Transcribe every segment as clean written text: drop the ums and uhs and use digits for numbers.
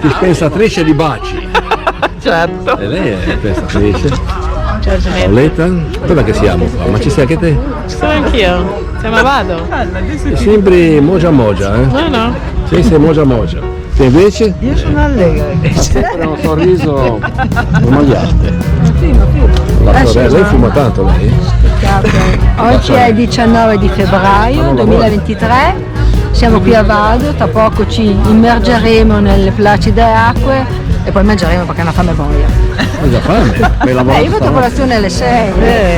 dispensatrice di baci. Certo. E lei è dispensatrice. Paoletta? Dov'è che siamo qua? Ma ci sei anche te? Sono anch'io. Siamo a Vado. Sembri mogia mogia, eh? No. Sì, sei mogia mogia. Te invece? Io sono allegra. Sempre un sorriso smagliato. La sorella, lei fuma tanto lei? Oggi è il 19 di febbraio 2023, siamo qui a Vado, tra poco ci immergeremo nelle placide acque e poi mangeremo perché è una fame boia. Hai già fame? Io faccio colazione alle 6,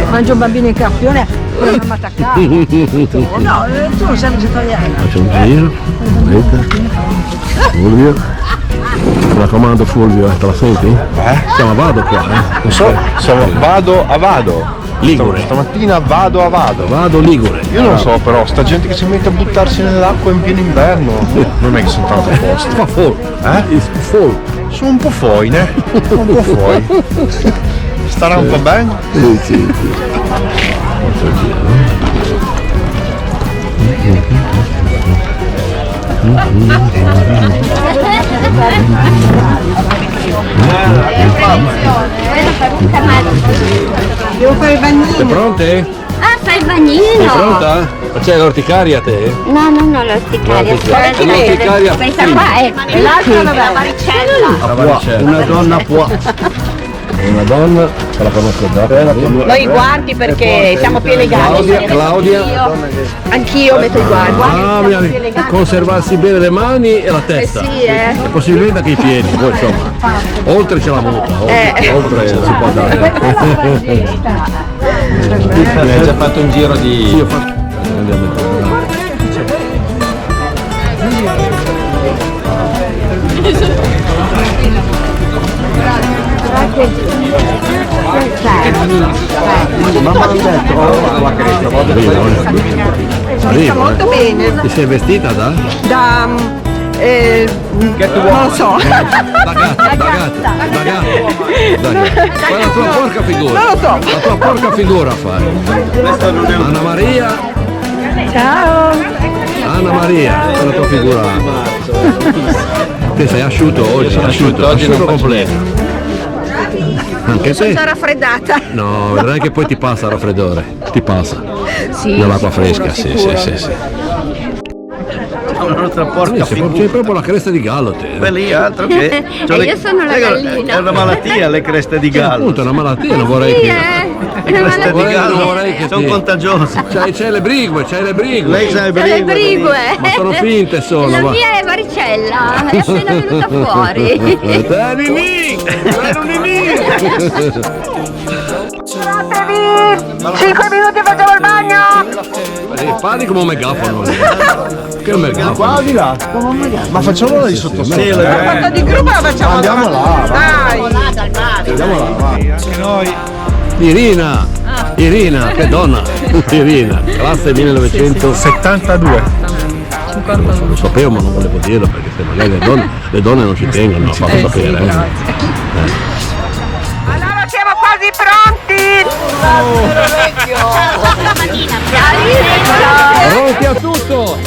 mangio un bambino in carpione con la mamma attaccata. No, tu non sei vegetariana. Faccio un giro, vedete? Fulvio. Mi raccomando Fulvio, te la senti? Siamo a Vado qua, Non so, vado a Vado. Ligure. Stamattina vado a Vado. Vado Ligure. Io non so però, sta gente che si mette a buttarsi nell'acqua in pieno inverno, non è che sono tanto a posto. Fa full. Full. Sono un po' foine, un po' fuori. Starà un po' bene? Sì. Devo fare il bagnino. Sei pronte? Ah, fai il bagnino! Sei pronta? Ma c'è l'orticaria te? No, l'orticaria. L'orticaria. Questa qua è l'altra la varicella. Una donna può. Una donna, te la conosco già. Noi i guanti perché siamo più elegati. Claudia. Anch'io metto i guanti. Ah, bisogna conservarsi bene le mani e la testa. E possibilmente anche i piedi, poi insomma. Oltre c'è la muta, oltre si può andare. Hai già fatto un giro di... Sì, ho fatto. Arriva, Molto bene. Ti sei vestita da? Non lo so. Da gatta. Fai la tua porca figura. Non lo so. La tua porca figura fai. Anna Maria. Ciao. Anna Maria, fai la tua figura. Te sei asciutto oggi, asciutto completo. Anche se? Sono raffreddata. No, vedrai che poi ti passa il raffreddore. Ti passa. Sì. Nell'acqua fresca, sì. C'è proprio la cresta di gallo te. Beh, lì altro che... Io sono la gallina. È una malattia le creste di gallo. Appunto, è una malattia, non vorrei che... Le creste di gallo vorrei che sono ti- contagiose. C'hai le brigue. Lei sa il Sono le brigue. Ma sono finte sono, La ma... mia è varicella, è appena venuta fuori. Fatevi 5 minuti facciamo il bagno. Parli come un megafono. Che megafono? Qua di là. Ma facciamolo di sotto La foto di gruppo la facciamo. Andiamo là, Dai. Andiamo là, va. Anche noi. Irina, che donna. Irina, classe 1972. Lo sapevo ma non volevo dirlo perché se magari le donne non ci tengono a farlo sapere. Allora siamo quasi pronti. Pronti a tutto!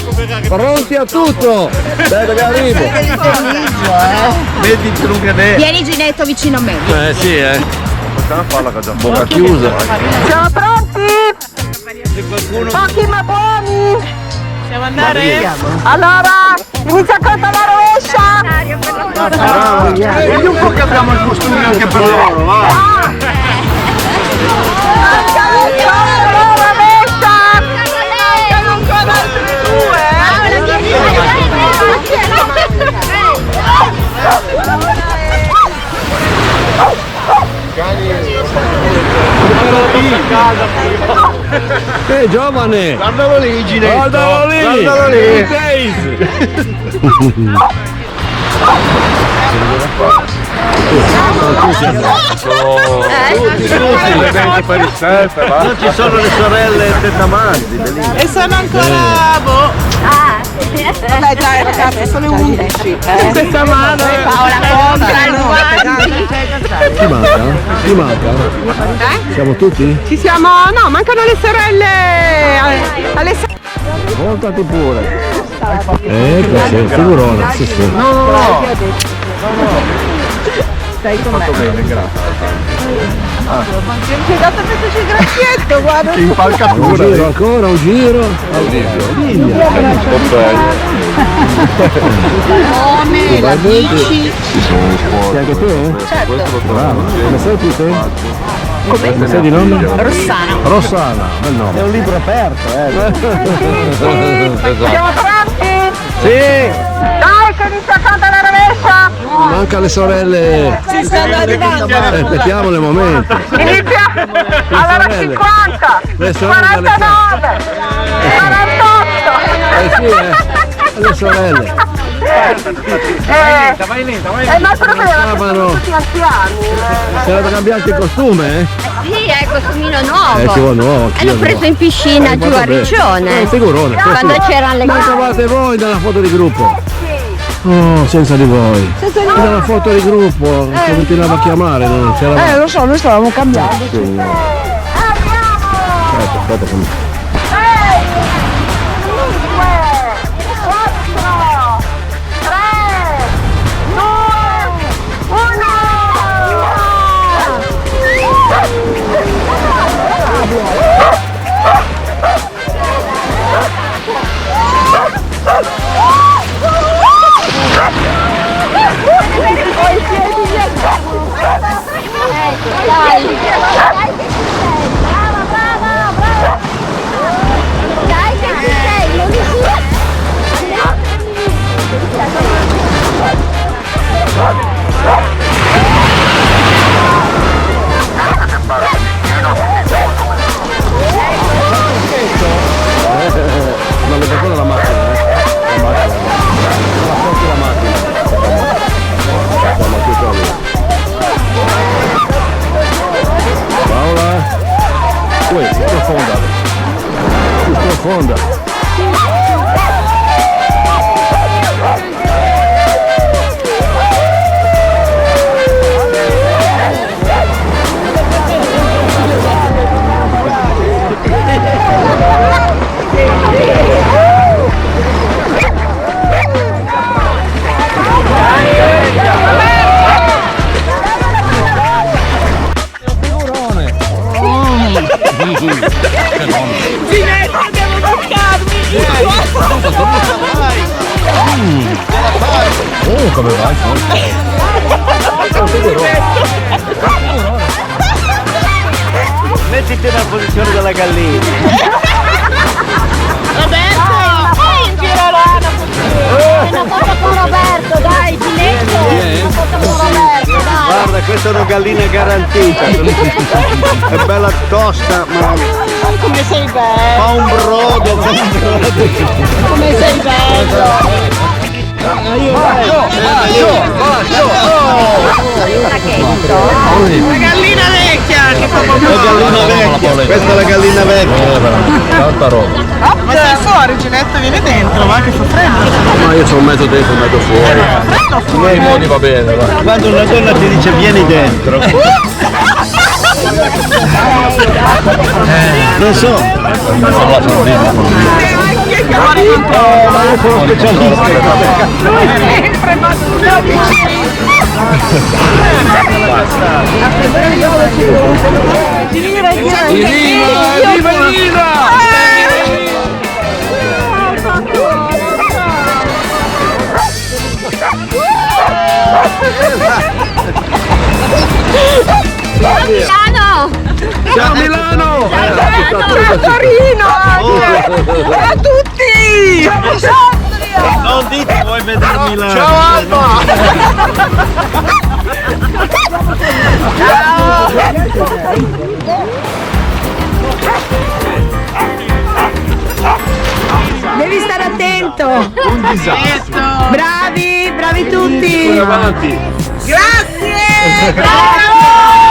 Pronti a tutto! Aspetta che arrivo! Vedi il trucadè. Vieni Ginetto vicino a me. Sì, Possiamo farla cosa? bocca chiusa. Siamo pronti? Pochi ma buoni. Possiamo andare? Allora, inizia a contare la rovescia. Vedi un po' che abbiamo il costume anche per loro, va! Giovane! Guardalo lì, Ginetto! Guardalo lì! Guardalo lì! Non ci sono le sorelle tetamanti. E sono ancora Beh dai ragazzi, sono 11. Questa mano Paola Chi manca? Siamo tutti? Ci siamo, no, mancano le sorelle. Montati pure. Ecco, sì, figurona, sì. Stai con me. Fatto bene, grazie. Ci hai dato il graffietto, guarda. Che impalcatura. Un giro ancora, un giro. Nome, la bici. Sei anche tu, eh? Certo. Bravo. Come sei tu, te? Come sei di nome? Rossana. Rossana, bel nome. È un libro aperto, Siamo pronti? Sì! Dai che inizia a cantare la rovescia! Manca le sorelle. Ci stanno arrivando! Aspettiamo il momento. Inizia! Allora sorelle. 50! Le sorelle 49! 48! sì, le sorelle. Vai lenta. È il nostro problema, Stavano. tutti anziani. Si era da cambiare il costume, eh? Sì, è il costumino nuovo. Ci vuole nuovo. L'ho preso in piscina giù a Riccione. Figurone. Quando c'erano le Ma gare. trovate voi nella foto di gruppo? Oh, senza di voi. Nella foto di gruppo, continuava a chiamare, non c'era. Lo so, noi stavamo cambiando. Aspetta, come. 'È bella tosta, ma Come sei bello! fa un brodo, Come sei bello! La gallina vecchia che fa la gallina vecchia, questa è la gallina vecchia. Tanta roba. Ma stai fuori, Ginetto, vieni dentro, va che fa freddo! Ma io sono mezzo dentro, mezzo fuori. I modi va bene, va. Quando una donna ti dice vieni dentro, non so, Ma io sono specialista! Sempre, ma Milano! Ciao Milano! a Torino anche! A tutti! non dite vuoi vedere Milano. Ciao Alba! Devi stare attento. Un disastro. Bravi tutti. Avanti. Grazie! Bravo!